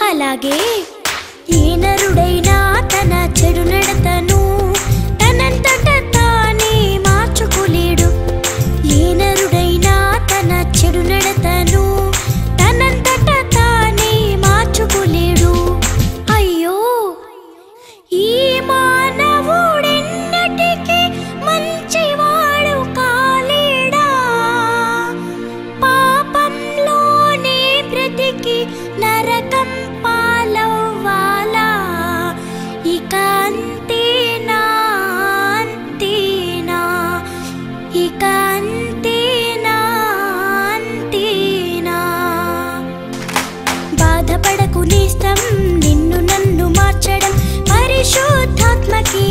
అలాగే ఏ నరుడైనా తన చెడు నడతను తనంతట తానే మార్చుకోలేడు. ఏ నరుడైనా తన చెడు నడతను తనంతట తానే మార్చుకోలేడు. అయ్యో ఈ మానవుడెన్నటికీ మంచివాడు కాలేడా, పాపంలోనే బ్రతికి నరకం పాలవ్వాలా. ఇక అంతేనా అంతేనా, ఇక అంతేనా అంతేనా. బాధపడకు నేస్తం, నిన్ను నన్ను మార్చడం పరిశుద్ధాత్మకి